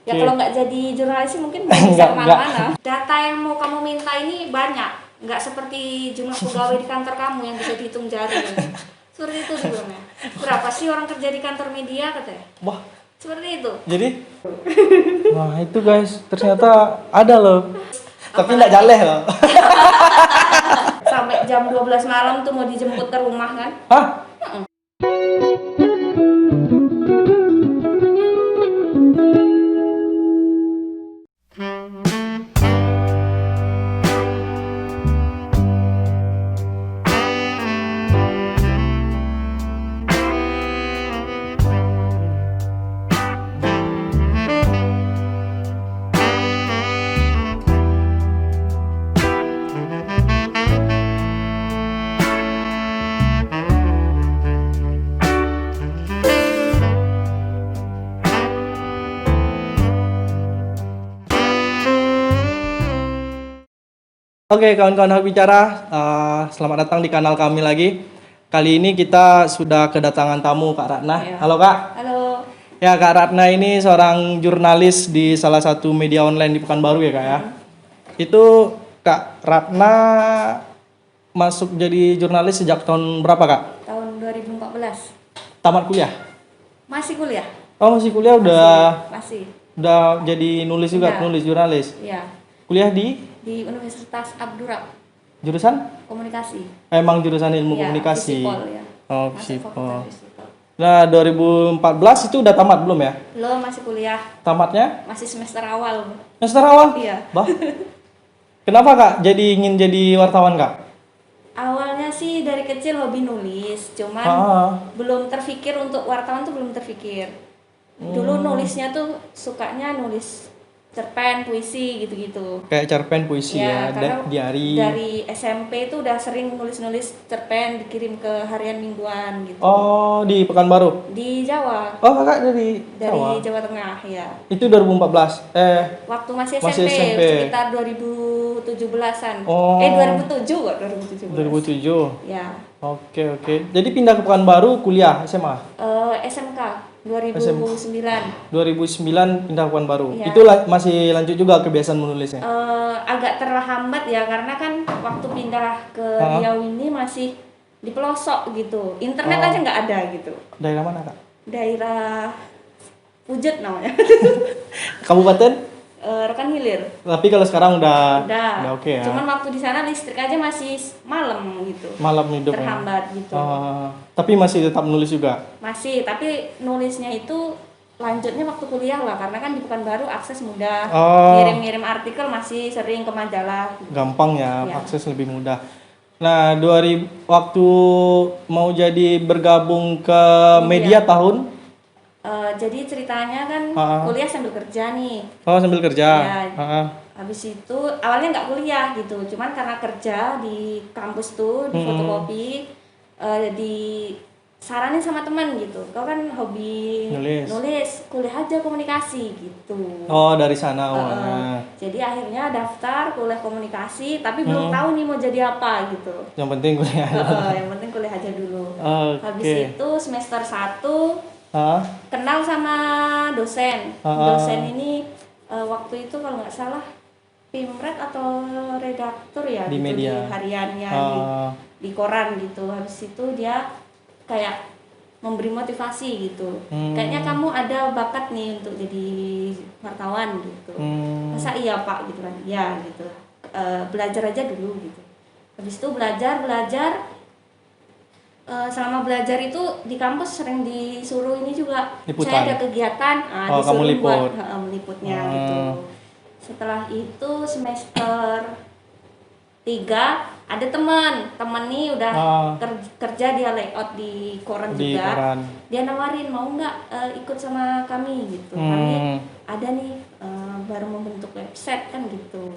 Ya kalau nggak jadi jurnalis sih mungkin nggak bisa kemana-mana. Data yang mau kamu minta ini banyak, nggak seperti jumlah pegawai di kantor kamu yang bisa dihitung jari. Seperti itu dulu. Berapa sih orang kerja di kantor media katanya? Wah, seperti itu. jadi wah itu guys, ternyata ada loh. Tapi nggak jaleh loh. Sampai jam 12 malam tuh mau dijemput ke rumah kan? Hah? Oke, kawan-kawan hak bicara, selamat datang di kanal kami lagi. Kali ini kita sudah kedatangan tamu Kak Ratna. Ya. Halo Kak. Halo. Ya, Kak Ratna ini seorang jurnalis di salah satu media online di Pekanbaru ya Kak ya. Itu Kak Ratna masuk jadi jurnalis sejak tahun berapa Kak? Tahun 2014. Tamat kuliah? Masih kuliah? Oh masih kuliah Masih. udah jadi nulis juga, nulis jurnalis. Iya. Kuliah di Universitas Abdurrahman. jurusan? Komunikasi. Emang jurusan ilmu Ya, komunikasi. Visipol, ya. Oh, Masuk Visipol. Fakultas Visipol. Nah, 2014 itu udah tamat belum ya? Belum, masih kuliah. Tamatnya? Masih semester awal. Semester awal? Iya. Bah. Kenapa Kak jadi ingin jadi wartawan Kak? Awalnya sih dari kecil hobi nulis, cuman belum terfikir untuk wartawan tuh belum terfikir. Dulu nulisnya tuh sukanya nulis cerpen, puisi gitu-gitu. Kayak cerpen, puisi ya, diari. Dari SMP itu udah sering nulis-nulis cerpen dikirim ke harian mingguan gitu. Oh, di Pekanbaru? Di Jawa. Oh, Kakak dari Jawa Tengah, ya. Itu 2014? Waktu masih masih SMP. Sekitar 2017-an. Oh. 2007 kok, 2017. 2007? Ya. Oke. Jadi pindah ke Pekanbaru kuliah SMA? SMK. 2009 pindah ke Pekanbaru. Ya. Itu masih lanjut juga kebiasaan menulisnya? Agak terhambat ya, karena kan waktu pindah ke Riau ini masih di pelosok gitu. Internet aja nggak ada gitu. Daerah mana Kak? Daerah Pujet namanya. Kabupaten? Rokan Hilir. Tapi kalau sekarang udah oke ya. Cuman waktu di sana listrik aja masih malam gitu. Malam hidup. Terhambat gitu. Tapi masih tetap nulis juga? Masih, tapi nulisnya itu lanjutnya waktu kuliah lah, karena kan di Pekanbaru akses mudah. Ngirim-ngirim artikel masih sering ke majalah. Gampang ya, akses lebih mudah. Nah, waktu mau jadi bergabung ke media tahun? Jadi ceritanya kan kuliah sambil kerja nih. Oh, sambil kerja. Ya, habis itu awalnya nggak kuliah gitu, cuman karena kerja di kampus tuh di fotokopi, disaranin sama teman gitu. Kau kan hobi nulis, kuliah aja komunikasi gitu. Oh, dari sana. Jadi akhirnya daftar kuliah komunikasi, tapi belum tahu nih mau jadi apa gitu. Yang penting kuliah. Yang penting kuliah aja dulu. Habis itu semester 1 kenal sama dosen. Dosen ini waktu itu kalau nggak salah pimret atau redaktur ya di gitu, media. di hariannya di koran gitu. Habis itu dia kayak memberi motivasi gitu. Kayaknya kamu ada bakat nih untuk jadi wartawan gitu. Masa iya Pak gitu kan? Ya gitu. Belajar aja dulu gitu. Habis itu belajar. Selama belajar itu di kampus sering disuruh ini juga. Liputan. Saya ada kegiatan, disuruh kamu buat meliputnya gitu. Setelah itu semester 3 ada teman nih udah kerja, dia layout di koran juga. Koran. Dia nawarin mau nggak ikut sama kami gitu. Kami ada nih baru membentuk website kan gitu.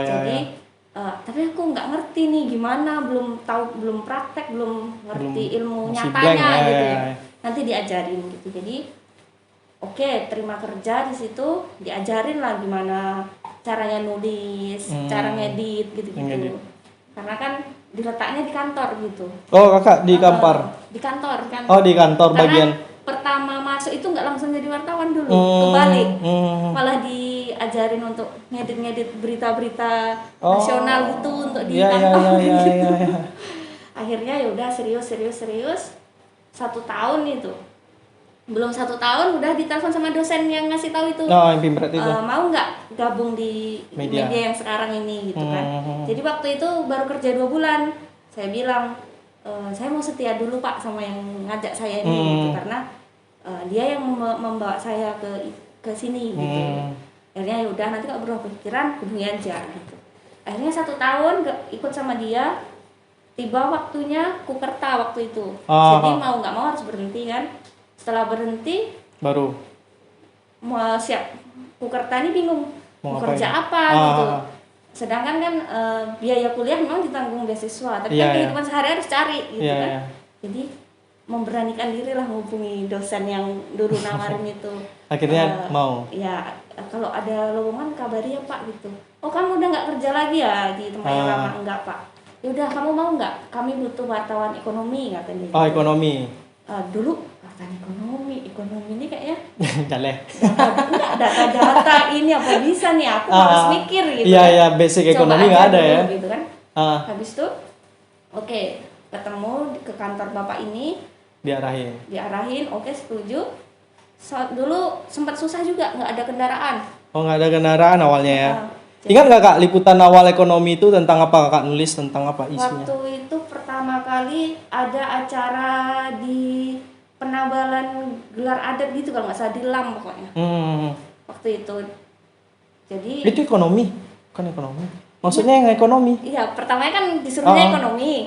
Jadi tapi aku nggak ngerti nih gimana, belum praktek, belum ngerti ilmu nyatanya gitu ya. Nanti diajarin gitu. Jadi oke, terima kerja di situ, diajarin lah gimana caranya nulis, cara ngedit gitu. Karena kan diletaknya di kantor gitu. Oh, Kakak di kantor? Di kantor. Oh, di kantor. Karena bagian pertama masuk masuk itu nggak langsung jadi wartawan dulu, kebalik, malah diajarin untuk ngedit berita-berita nasional gitu untuk di kantor. Akhirnya ya udah serius 1 tahun itu, belum 1 tahun udah ditelepon sama dosen yang ngasih tahu itu, yang Pimpret itu. mau nggak gabung di media yang sekarang ini gitu kan. Jadi waktu itu baru kerja 2 bulan, saya bilang saya mau setia dulu Pak sama yang ngajak saya ini gitu, karena dia yang membawa saya ke sini gitu. Akhirnya ya udah, nanti kalau berubah pikiran hubungi aja gitu. Akhirnya 1 tahun ikut sama dia. Tiba waktunya Kukerta waktu itu. Jadi mau nggak mau harus berhenti kan. Setelah berhenti baru mau siap. Kukerta ini bingung mau kerja apa gitu. Sedangkan kan biaya kuliah memang ditanggung beasiswa, tapi kan kehidupan sehari-hari harus cari gitu kan. Jadi memberanikan diri lah menghubungi dosen yang dulu nawarin itu. Akhirnya mau. Ya, kalau ada lowongan kabari ya Pak gitu. Oh kamu udah nggak kerja lagi ya di tempat yang lama? Enggak Pak. Ya udah, kamu mau nggak? Kami butuh wartawan ekonomi katanya. Gitu. Ekonomi. Dulu wartawan ekonomi ini kayaknya. Jaleh. Data ini apa bisa nih? Aku harus mikir gitu. Iya, basic ekonomi nggak ada ya. Gitu kan. Habis itu, oke, ketemu ke kantor bapak ini. Diarahin, oke setuju. Dulu sempat susah juga, nggak ada kendaraan. Oh nggak ada kendaraan awalnya ya. Ingat nggak Kak, liputan awal ekonomi itu tentang apa Kak nulis, tentang apa isunya? Waktu itu pertama kali ada acara di Penabalan gelar adat gitu kalau nggak salah, di LAM pokoknya. Waktu itu. Jadi itu ekonomi, kan ekonomi. Maksudnya yang ekonomi? Iya, pertamanya kan disuruhnya ekonomi.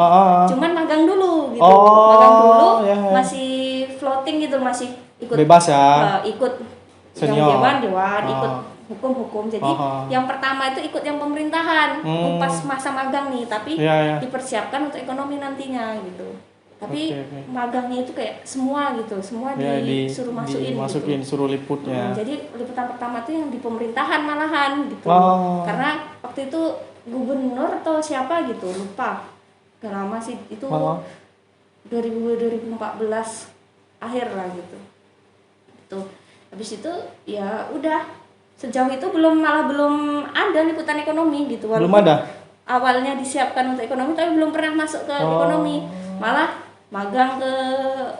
Cuman magang dulu gitu. Magang dulu masih floating gitu, masih ikut bebas ya. Ikut senior. Dewan, ikut hukum. Jadi yang pertama itu ikut yang pemerintahan, pas masa magang nih, tapi dipersiapkan untuk ekonomi nantinya gitu. Tapi magangnya itu kayak semua gitu, semua disuruh masukin gitu. Suruh liputnya. Jadi liputan pertama itu yang di pemerintahan malahan gitu. Karena waktu itu gubernur atau siapa gitu, lupa. Gak lama sih itu, 2014 akhir lah gitu. Tuh. Habis itu ya udah, sejauh itu belum ada liputan ekonomi gitu. Walaupun belum ada. Awalnya disiapkan untuk ekonomi tapi belum pernah masuk ke ekonomi. Malah magang ke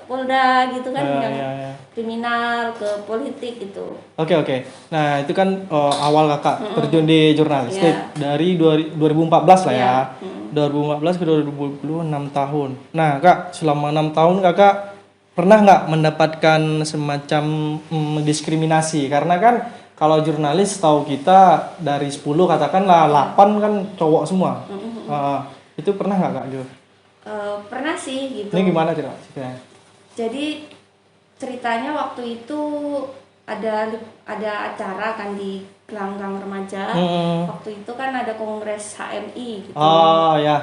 Polda gitu kan, kriminal, ke politik gitu. Oke. Nah, itu kan awal Kakak terjun di jurnalistik dari 2014 lah ya. 2014 ke 2020 6 tahun. Nah, Kak, selama 6 tahun Kakak pernah nggak mendapatkan semacam diskriminasi? Karena kan kalau jurnalis tahu kita dari 10 katakanlah 8 kan cowok semua. Itu pernah nggak Kak Jo? Pernah sih gitu. Ini gimana ceritanya? Jadi ceritanya waktu itu ada acara kan di gelanggang remaja. Waktu itu kan ada kongres HMI gitu.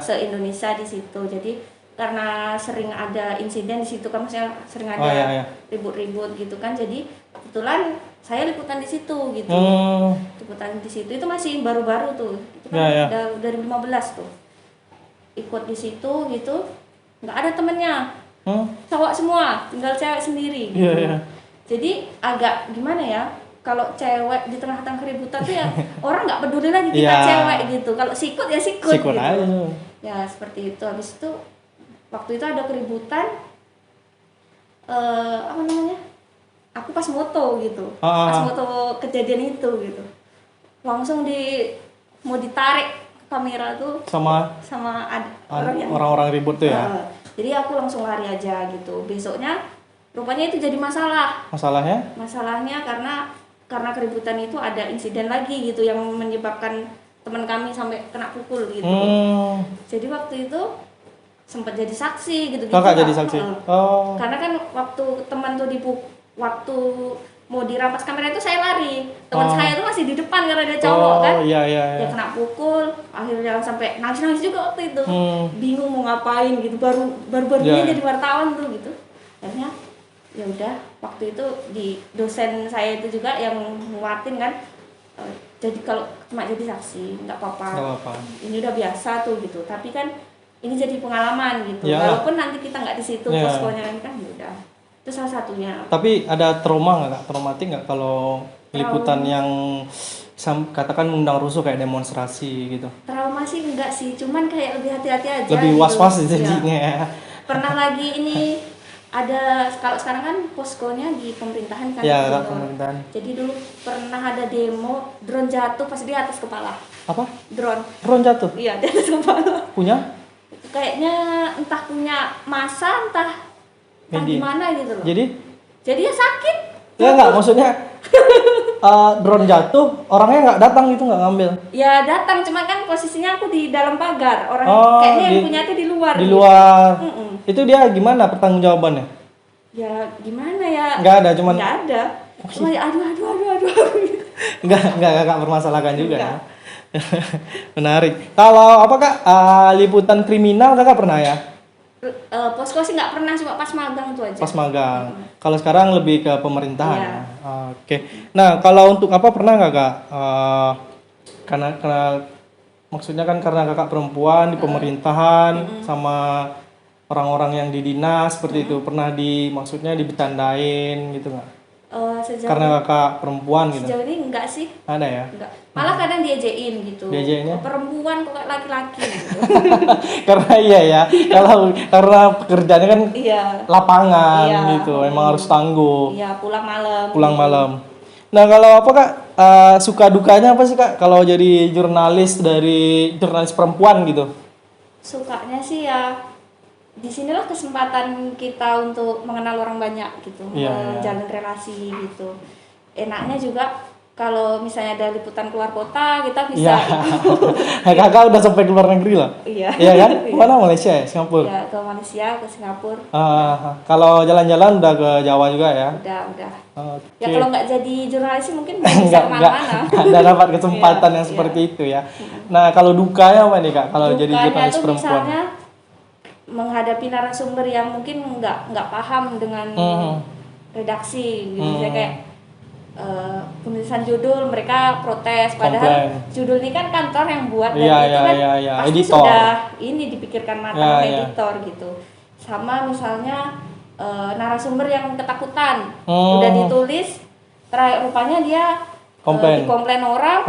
Se-Indonesia di situ. Jadi karena sering ada insiden di situ kan, maksudnya sering ada ribut-ribut gitu kan. Jadi kebetulan saya liputan di situ gitu. Liputan di situ itu masih baru-baru tuh. Itu kan udah 2015 tuh. Ikut di situ gitu, nggak ada temennya, cowok semua, tinggal cewek sendiri gitu. Jadi agak gimana ya, kalau cewek di tengah-tengah keributan tuh ya orang nggak peduli lagi kita cewek gitu. Kalau sikut ya sikut gitu. Aja. Ya seperti itu. Habis itu waktu itu ada keributan, apa namanya? Aku pas moto gitu, pas moto kejadian itu gitu, langsung mau ditarik kamera tuh sama orang-orang ribut tuh ya. Jadi aku langsung lari aja gitu. Besoknya rupanya itu jadi masalah. Masalahnya karena keributan itu ada insiden lagi gitu yang menyebabkan teman kami sampai kena pukul gitu. Jadi waktu itu sempat jadi saksi gitu. Kakak jadi saksi. Karena kan waktu teman tuh waktu mau dirampas kamera itu saya lari, teman saya tuh masih di depan karena dia cowok kan. Dia kena pukul, akhirnya sampai nangis juga waktu itu. Bingung mau ngapain gitu, baru dia jadi wartawan tuh gitu. Akhirnya ya udah, waktu itu di dosen saya itu juga yang nguatin kan, jadi kalau cuma jadi saksi nggak apa-apa. Ini udah biasa tuh gitu, tapi kan ini jadi pengalaman gitu. Walaupun nanti kita nggak di situ poskonya kan, ya udah. Itu salah satunya. Tapi ada trauma nggak Kak? Traumatik nggak kalau liputan yang katakan mengundang rusuh kayak demonstrasi gitu? Trauma sih enggak sih, cuman kayak lebih hati-hati aja. Lebih gitu. was-was Iya. jadinya ya. Pernah lagi ini ada, kalau sekarang kan poskonya di pemerintahan kan. Iya, gitu. pemerintahan. Jadi dulu pernah ada demo, drone jatuh pas di atas kepala. Apa? Drone. Drone jatuh? Iya, di atas kepala. Punya? Kayaknya entah punya masa, entah gimana gitu loh. Jadi ya sakit. Ya enggak, maksudnya drone jatuh, orangnya nggak datang gitu, nggak ngambil? Ya datang, cuma kan posisinya aku di dalam pagar. Orang kayaknya yang punya itu di luar. Di gitu. luar. Itu dia gimana pertanggungjawabannya? Ya gimana ya? Nggak ada, cuman. Nggak ada. Cuma ya aduh. Nggak kakak permasalahkan juga ya. Menarik. Kalau apa kak, liputan kriminal kakak pernah ya? Posko sih nggak pernah, cuma pas magang itu aja. Pas magang. Kalau sekarang lebih ke pemerintahan. Iya. Oke. Nah kalau untuk apa pernah nggak kak? Karena maksudnya kan karena kakak perempuan di pemerintahan sama orang-orang yang di dinas seperti itu, pernah maksudnya dibecandain gitu nggak? Karena kakak perempuan gitu. Sejauh ini enggak sih. Ada ya? Enggak. Malah kadang diajain gitu. Diajainnya? Perempuan kok kayak laki-laki gitu. Karena iya ya. Karena pekerjaannya kan lapangan gitu. Emang harus tangguh. Iya, pulang malam. Pulang malam. Nah, kalau apa kak? Suka dukanya apa sih kak kalau jadi jurnalis perempuan gitu? Sukanya sih ya disinilah kesempatan kita untuk mengenal orang banyak gitu, menjalin relasi gitu. Enaknya juga kalau misalnya ada liputan keluar kota, kita bisa. Kakak udah sampai ke luar negeri lah. Iya. Iya kan? Mana Malaysia ya? Singapura? Iya, ke Malaysia, ke Singapura. Kalau jalan-jalan udah ke Jawa juga ya? Udah. Okay. Ya kalau nggak jadi jurnalis mungkin bisa kemana-mana. Nggak dapat kesempatan yang seperti itu ya. Nah kalau dukanya apa nih kak? Kalau jadi jurnalis perempuan? Misalnya menghadapi narasumber yang mungkin nggak paham dengan redaksi gitu. Misalnya kayak penulisan judul mereka protes, padahal judul ini kan kantor yang buat dan itu kan pasti editor. Sudah ini dipikirkan matang editor gitu. Sama misalnya narasumber yang ketakutan udah ditulis, terakhir rupanya dia dikomplain orang,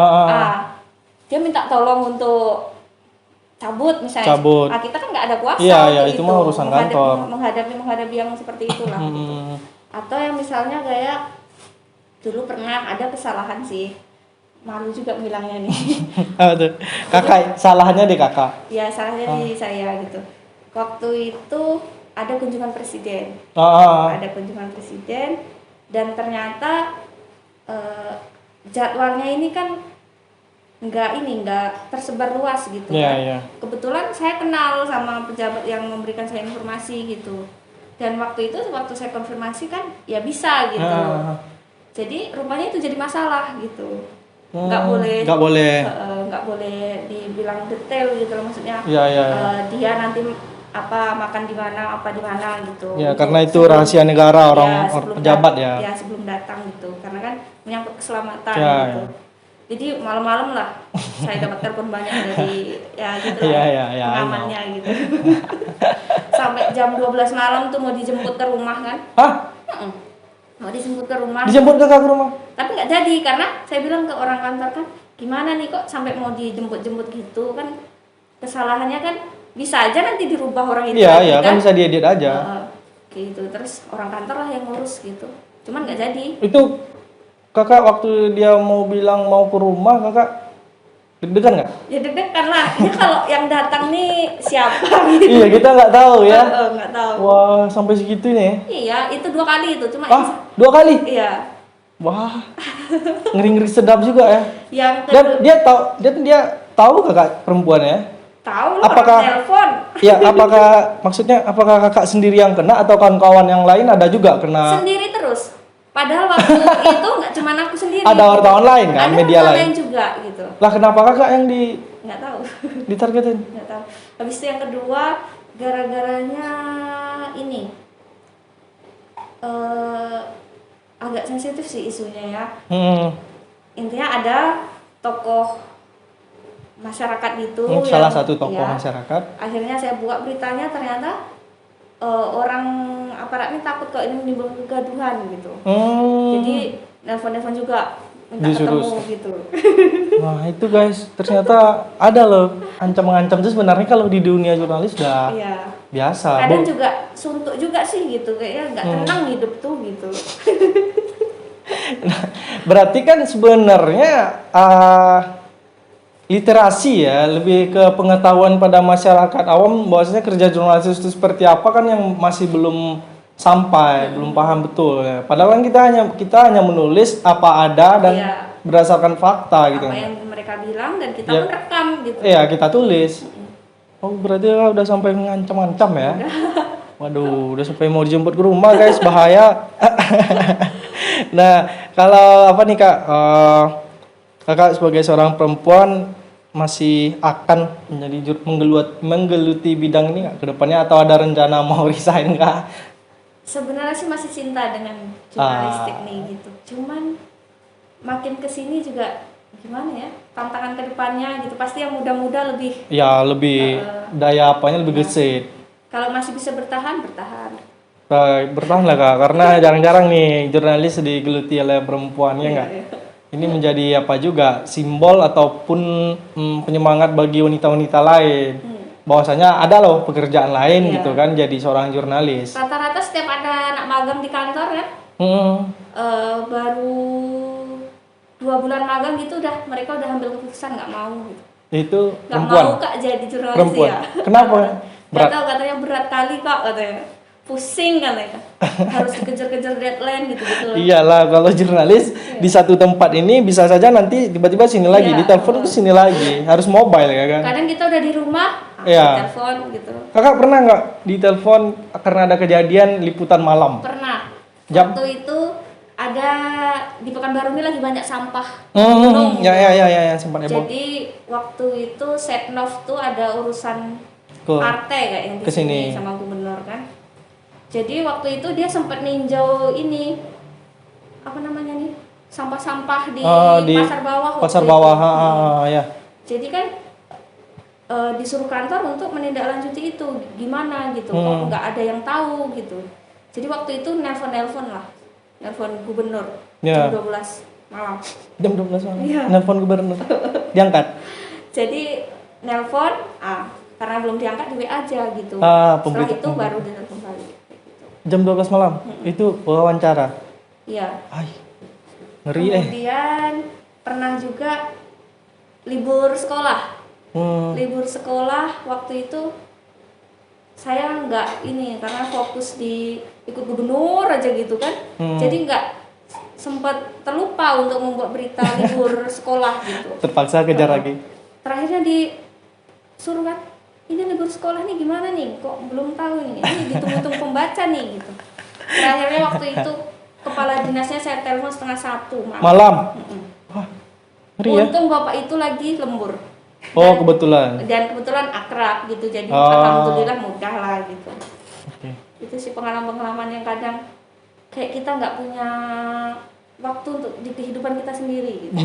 dia minta tolong untuk cabut misalnya. Kita kan nggak ada kuasa itu mah urusan kantor. Menghadapi yang seperti itulah gitu. Atau yang misalnya kayak dulu pernah ada kesalahan sih, malu juga bilangnya nih. Kakak, salahnya di kakak? Ya salahnya di saya gitu. Waktu itu ada kunjungan presiden. Ada kunjungan presiden dan ternyata jadwalnya ini kan nggak tersebar luas gitu kan. Kebetulan saya kenal sama pejabat yang memberikan saya informasi gitu. Dan waktu saya konfirmasi kan ya bisa gitu. Jadi rupanya itu jadi masalah gitu. Nggak boleh dibilang detail gitu loh, maksudnya. Dia nanti makan di mana gitu. Ya, karena itu rahasia negara orang pejabat ya. Ya, sebelum datang gitu. Karena kan menyangkut keselamatan gitu. Jadi malam-malam lah saya dapat telepon banyak dari pengamannya gitu. Sampai jam 12 malam tuh mau dijemput ke rumah kan. Mau dijemput ke rumah. Dijemput ke rumah? Tapi nggak jadi karena saya bilang ke orang kantor kan, gimana nih kok sampai mau dijemput-jemput gitu kan, kesalahannya kan bisa aja nanti dirubah orang itu. Iya kan bisa diedit aja. Gitu terus orang kantor lah yang ngurus gitu. Cuman nggak jadi. Itu kakak waktu dia mau bilang mau ke rumah kakak deg-degan nggak? Ya deg-degan lah. Ya kalau yang datang nih siapa gitu. Iya kita nggak tahu ya. Nggak tahu. Wah sampai segitunya. Iya itu 2 kali itu cuma. 2 kali? Iya. Wah ngeri-ngeri sedap juga ya. Dan dia tahu kakak perempuan ya? Tahu lah. Apakah telepon? Ya apakah kakak sendiri yang kena atau kawan-kawan yang lain ada juga kena? Sendiri terus. Padahal waktu itu nggak cuma aku sendiri. Ada wartawan lain kan, media lain juga gitu. Lah kenapa kakak yang nggak tahu. Ditargetin? Nggak tahu. Habis itu yang kedua gara-garanya ini agak sensitif sih isunya ya. Intinya ada tokoh masyarakat itu salah satu tokoh masyarakat. Akhirnya saya buka beritanya ternyata orang aparat ini takut kalau ini menimbulkan kegaduhan gitu. Jadi nelpon juga minta Disuruh. ketemu gitu. Wah itu guys, ternyata ada loh ancam-ancam itu sebenarnya kalau di dunia jurnalis udah Iya. biasa. Kadang juga suntuk juga sih gitu, kayaknya nggak tenang hidup tuh gitu. Berarti kan sebenarnya literasi ya, lebih ke pengetahuan pada masyarakat awam bahwasanya kerja jurnalis itu seperti apa kan yang masih belum sampai, belum paham betul ya. Padahal kan kita hanya menulis apa ada dan Iya. berdasarkan fakta gitu. Apa yang mereka bilang dan kita Ya. pun rekam gitu. Iya, kita tulis. Oh, berarti udah sampai mengancam-ancam ya. Waduh, udah sampai mau dijemput ke rumah guys, bahaya. Nah, kalau apa nih Kak? Kakak sebagai seorang perempuan masih akan menjadi menggeluti bidang ini nggak ke depannya atau ada rencana mau resign Kak? Sebenarnya sih masih cinta dengan jurnalistik nih gitu. Cuman makin kesini juga gimana ya, tantangan ke depannya gitu. Pasti yang muda-muda lebih. Ya, lebih daya apanya lebih gesit. Kalau masih bisa bertahan. Bertahan lah Kak, karena jarang-jarang nih jurnalis digeluti oleh perempuan ya nggak? Iya. Ini menjadi apa juga simbol ataupun penyemangat bagi wanita-wanita lain. Bahwasanya ada loh pekerjaan lain gitu kan jadi seorang jurnalis. Rata-rata setiap ada anak magang di kantor ya, baru 2 bulan magang gitu mereka udah ambil keputusan nggak mau gitu. Itu Nggak perempuan. mau Kak jadi jurnalis Perempuan. ya. Kenapa? Nggak Berat. tahu, katanya berat kali Kak katanya. Pusing katanya. Harus dikejar-kejar deadline gitu-gitu. Iyalah kalau jurnalis di satu tempat ini bisa saja nanti tiba-tiba sini lagi, Iya. ditelepon ke sini lagi, harus mobile ya kan? Kadang kita udah di rumah, Iya. telepon gitu. Kakak pernah nggak ditelepon karena ada kejadian liputan malam? Pernah. Jam? Waktu itu ada di Pekanbaru ini lagi banyak sampah. Ya, sempat heboh. Jadi waktu itu Setnov tuh ada urusan Ke partai kayak yang di kesini. sini sama gubernur kan. Jadi waktu itu dia sempat ninjau ini apa namanya nih, sampah-sampah di pasar bawah. waktu Pasar itu. bawah, ya. Jadi kan disuruh kantor untuk menindaklanjuti itu gimana gitu, kok nggak ada yang tahu gitu. Jadi waktu itu nelpon gubernur Ya. jam 12 malam. Jam 12 malam. Iya. Nelpon gubernur. Diangkat. Jadi nelpon, karena belum diangkat di WA aja gitu. Setelah itu baru ditelepon balik. Jam 12 malam. Itu wawancara. Iya. Ay. Ngeri Kemudian pernah juga libur sekolah. Libur sekolah waktu itu saya nggak ini karena fokus di ikut gubernur aja gitu kan. Jadi nggak sempat terlupa untuk membuat berita libur sekolah gitu. Terpaksa kejar lagi. Terakhirnya disuruh kan, ini libur sekolah nih gimana nih, kok belum tahu nih, ini ditunggu-tunggu pembaca nih gitu. Terakhirnya waktu itu kepala dinasnya saya telepon 12:30 Malam. Wah, ngeri ya. Untung bapak itu lagi lembur. Oh, kebetulan. Dan kebetulan akrab gitu, jadi alhamdulillah mudah lah gitu. Oke. Itu sih pengalaman-pengalaman yang kadang kayak kita nggak punya waktu untuk di kehidupan kita sendiri gitu.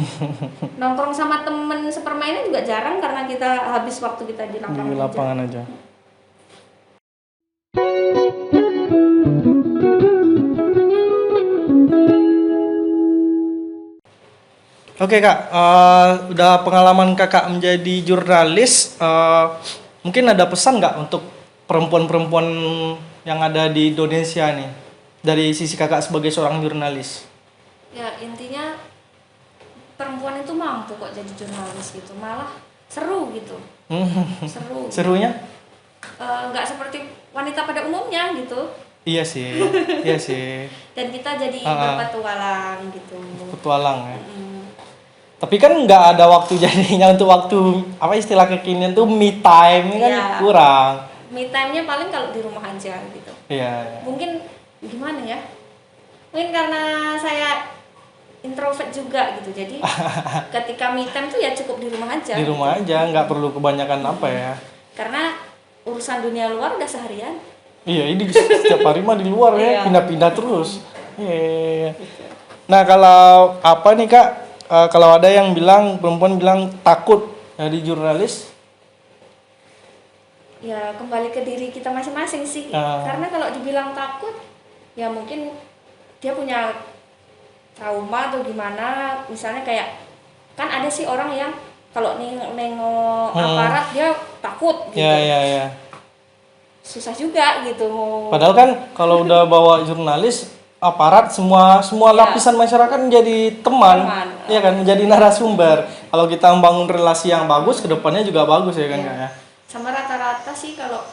Nongkrong sama temen sepermainan juga jarang karena kita habis waktu kita di lapangan, Di lapangan aja. Oke Kak, udah pengalaman Kakak menjadi jurnalis, mungkin ada pesan nggak untuk perempuan-perempuan yang ada di Indonesia nih dari sisi Kakak sebagai seorang jurnalis? Ya intinya perempuan itu mampu kok jadi jurnalis gitu, malah seru gitu. Seru. Serunya? Nggak seperti wanita pada umumnya gitu. Iya sih, iya sih. Dan kita jadi berpetualang gitu. Petualang ya. Tapi kan nggak ada waktu jadinya untuk waktu apa istilah kekinian tuh me time ini kan kurang. Me time-nya paling kalau di rumah aja gitu. Iya. Mungkin gimana ya? Mungkin karena saya introvert juga gitu. Jadi ketika me time tuh ya cukup di rumah aja. Di rumah aja, nggak perlu kebanyakan apa ya. Karena urusan dunia luar udah seharian. Iya, ini setiap hari mah di luar ya, pindah-pindah terus. Iya. Nah, kalau apa nih Kak? Kalau ada yang bilang perempuan bilang takut jadi jurnalis? ya kembali ke diri kita masing-masing sih. Karena kalau dibilang takut, ya mungkin dia punya trauma atau gimana. Misalnya kayak, kan ada sih orang yang kalau nengok aparat dia takut gitu. Iya. Susah juga gitu. Padahal kan kalau udah bawa jurnalis, aparat semua lapisan masyarakat menjadi teman. Iya kan, menjadi narasumber. Kalau kita membangun relasi yang bagus, kedepannya juga bagus ya kan Kak ya. Sama rata-rata sih kalau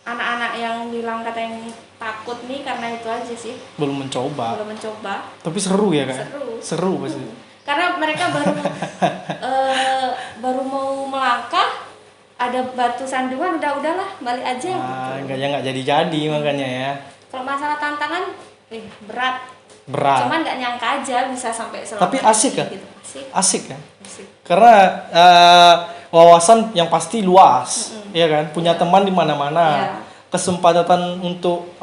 anak-anak yang bilang katanya takut nih karena itu aja sih. Belum mencoba. Tapi seru ya Kak? Seru pasti. Karena mereka baru mau melangkah, ada batu sandungan, udahlah balik aja gitu. Nggak jadi makanya ya. Kalau masalah tantangan berat. Cuman nggak nyangka aja bisa sampai selama. Tapi asik kan? Gitu. Asik kan? Karena wawasan yang pasti luas, ya kan? Punya teman di mana-mana. Kesempatan untuk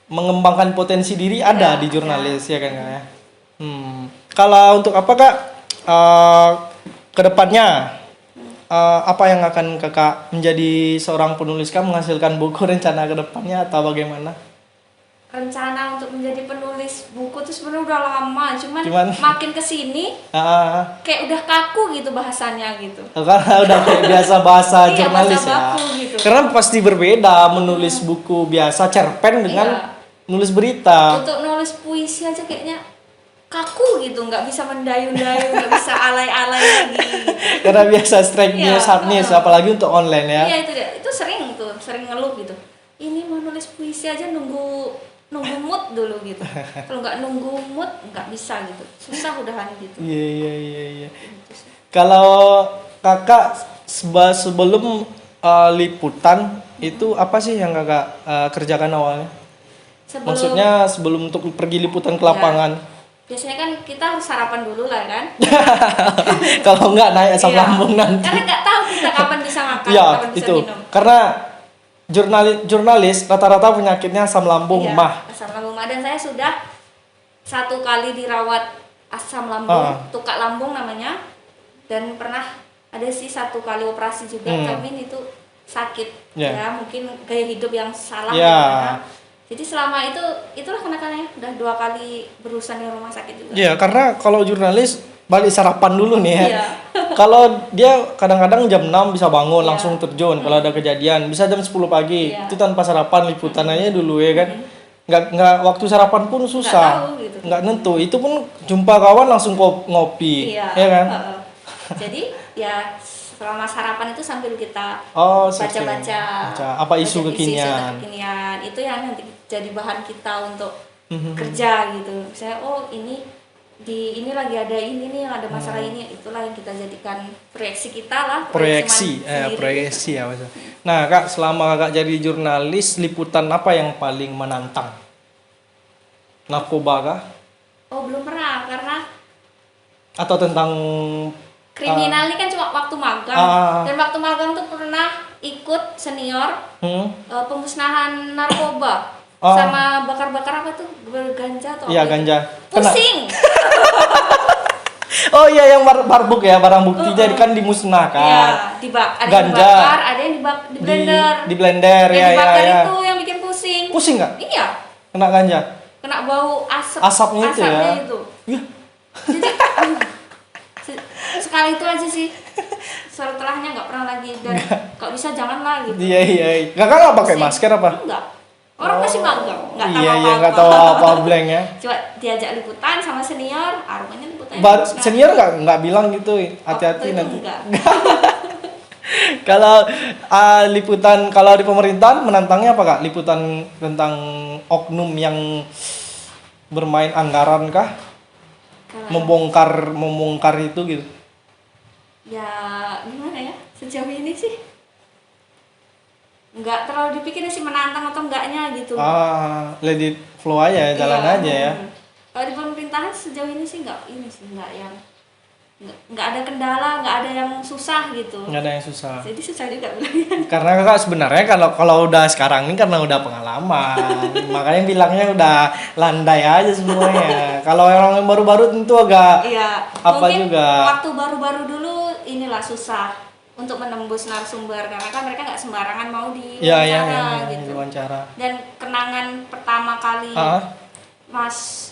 mengembangkan potensi diri ada di jurnalis ya kan Kak ya. Kalau untuk apa Kak kedepannya apa yang akan Kakak menjadi seorang penulis Kak, menghasilkan buku, rencana kedepannya atau bagaimana? Rencana untuk menjadi penulis buku tuh sebenarnya udah lama, cuman makin kesini kayak udah kaku gitu bahasanya gitu. Karena udah kayak biasa bahasa jurnalis ya. Gitu. Karena pasti berbeda menulis buku biasa cerpen dengan nulis berita. Untuk nulis puisi aja kayaknya kaku gitu, nggak bisa mendayu-dayu, nggak bisa alay-alay lagi. Gitu. Karena biasa strike news, hard news, apalagi untuk online ya. Iya itu sering ngeluh gitu. Ini mau nulis puisi aja nunggu mood dulu gitu. Kalau nggak nunggu mood nggak bisa gitu, susah udahan gitu. Iya. Kalau Kakak sebelum liputan itu apa sih yang Kakak kerjakan awalnya? Maksudnya sebelum untuk pergi liputan ke lapangan. Biasanya kan kita harus sarapan dulu lah kan. Kalau nggak naik asam lambung nanti. Karena nggak tahu kita kapan bisa makan, kapan bisa minum. Karena jurnalis rata-rata penyakitnya asam lambung mah. Asam lambung mah, dan saya sudah 1 kali dirawat asam lambung, tukak lambung namanya, dan pernah ada sih 1 kali operasi juga, tapi itu sakit ya, mungkin gaya hidup yang salah gimana. Jadi selama itulah kenakannya, udah 2 kali berurusan di rumah sakit juga. Iya, karena kalau jurnalis balik sarapan dulu nih ya. Kalau dia kadang-kadang jam 6 bisa bangun langsung terjun kalau ada kejadian, bisa jam 10 pagi. Itu tanpa sarapan, liputan aja dulu ya kan. Nggak waktu sarapan pun susah. Nggak nentu. Itu pun jumpa kawan langsung ngopi. Ya kan? Jadi ya selama sarapan itu sambil kita baca-baca apa isu kekinian. Itu yang nanti jadi bahan kita untuk kerja gitu. Misalnya ini lagi ada ini nih, ada masalah ini, itulah yang kita jadikan proyeksi kita lah. Proyeksi ya Mas. Nah Kak, selama Kakak jadi jurnalis, liputan apa yang paling menantang? Narkoba kah? Oh belum pernah, karena atau tentang kriminal ini kan cuma waktu magang. Dan waktu magang tuh pernah ikut senior pemusnahan narkoba. Sama bakar-bakar apa tuh, ganja atau apa? Iya, ganja. Pusing. Oh iya, yang barbuk ya, barang buktinya kan dimusnahkan. Iya, ada yang dibakar, ada yang di blender. Di blender ya. Yang dibakar itu yang bikin pusing. Pusing nggak? Iya. Kena ganja. Kena bau asapnya itu ya. Iya. Jadi sekali itu aja sih. Setelahnya nggak pernah lagi, dan kalau bisa janganlah gitu. Iya. Kakak nggak pakai masker apa? Enggak. Orang masih magang, nggak tahu apa blank ya. Coba diajak liputan sama senior, aromanya liputannya. Senior nggak bilang gitu, hati-hati nanti. Kalau liputan, kalau di pemerintahan menantangnya apa Kak? Liputan tentang oknum yang bermain anggaran kah? Membongkar itu gitu. Ya gimana ya, sejauh ini sih nggak terlalu dipikir sih menantang atau enggaknya gitu. Let it flow aja, jalan aja ya. Kalau di pemerintahan sejauh ini sih nggak ada kendala, nggak ada yang susah gitu. Nggak ada yang susah. Jadi susah juga bilangnya. Karena Kakak sebenarnya kalau udah sekarang ini karena udah pengalaman, makanya bilangnya udah landai aja semuanya. Kalau orang yang baru-baru tentu agak apa juga. Waktu baru-baru dulu inilah susah. untuk menembus narasumber karena kan mereka nggak sembarangan mau Iya, diwawancara gitu. diwawancara. Dan kenangan pertama kali Mas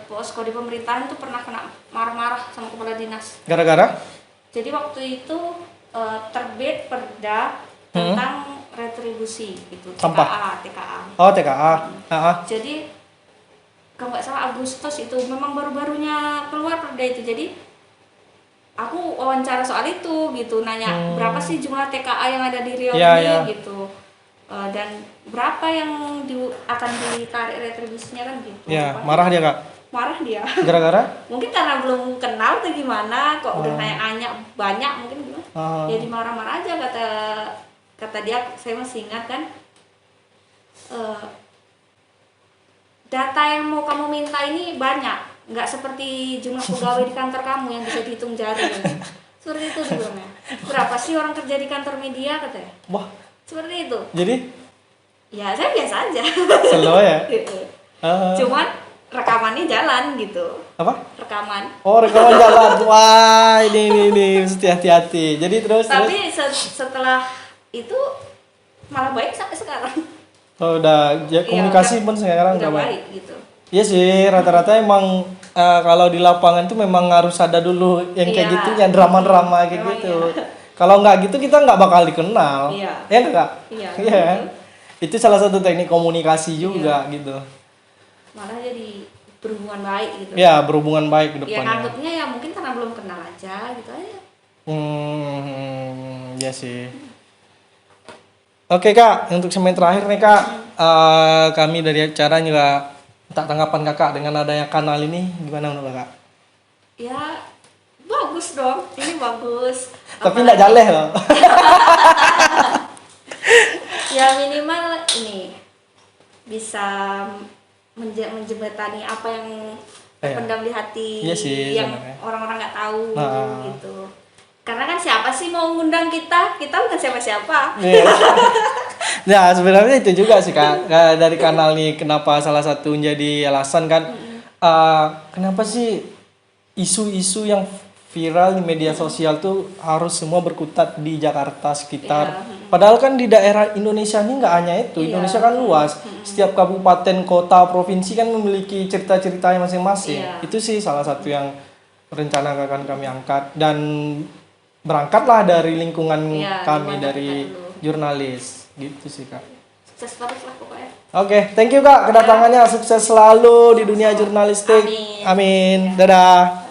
posko di pemerintahan tuh pernah kena marah-marah sama kepala dinas. Gara-gara? Jadi waktu itu terbit perda tentang retribusi gitu, TKA. Oh, TKA. Jadi kalau nggak salah Agustus itu memang baru-barunya keluar perda itu. Jadi aku wawancara soal itu gitu, nanya berapa sih jumlah TKA yang ada di Riau ini gitu. Dan berapa yang akan ditarik retribusinya kan gitu. Ya, marah dia Kak? Marah dia. Gara-gara? Mungkin karena belum kenal atau gimana, kok udah nanya banyak mungkin gimana. Jadi marah-marah aja kata dia, saya masih ingat kan. Data yang mau kamu minta ini banyak, nggak seperti jumlah pegawai di kantor kamu yang bisa dihitung jari. Seperti itu dibilangnya. Berapa sih orang kerja di kantor media katanya? Wah. Seperti itu. Jadi? Ya saya biasa aja. Slow ya? Cuman rekamannya jalan gitu. Apa? Rekaman. Oh, rekaman jalan. Wah, ini mesti hati-hati. Jadi terus. Tapi setelah itu malah baik sampai sekarang. Oh, udah komunikasi pun sekarang udah baik gitu. Iya sih, rata-rata emang kalau di lapangan tuh memang harus ada dulu yang kayak gitu, yang drama-drama kayak gitu. Kalau nggak gitu kita nggak bakal dikenal. Iya. Ya enggak? Iya. Itu salah satu teknik komunikasi juga gitu. Malah jadi berhubungan baik gitu. Ya, berhubungan baik ke depannya. Ya nganggapnya ya mungkin karena belum kenal aja gitu aja. Ya sih. Oke Kak, untuk segmen terakhir nih Kak, kami dari acara juga minta tanggapan Kakak dengan adanya kanal ini, gimana menurut Kakak? Ya bagus dong, ini bagus. Tapi nggak jaleh loh. Ya minimal ini bisa menjembatani apa yang terpendam di hati yang orang-orang nggak tahu gitu. Karena kan siapa sih mau ngundang kita? Kita bukan siapa-siapa. Nah sebenarnya itu juga sih Kak, dari kanal nih kenapa salah satu jadi alasan kan, kenapa sih isu-isu yang viral di media sosial tuh harus semua berkutat di Jakarta sekitar. Padahal kan di daerah Indonesia ini nggak hanya itu, Indonesia kan luas. Setiap kabupaten, kota, provinsi kan memiliki cerita-ceritanya masing-masing. Itu sih salah satu yang rencana akan kami angkat, dan berangkatlah dari lingkungan kami dari jurnalis gitu sih Kak. Sukses terus lah pokoknya. Oke, thank you Kak kedatangannya, sukses selalu di dunia jurnalistik. Amin. Dadah.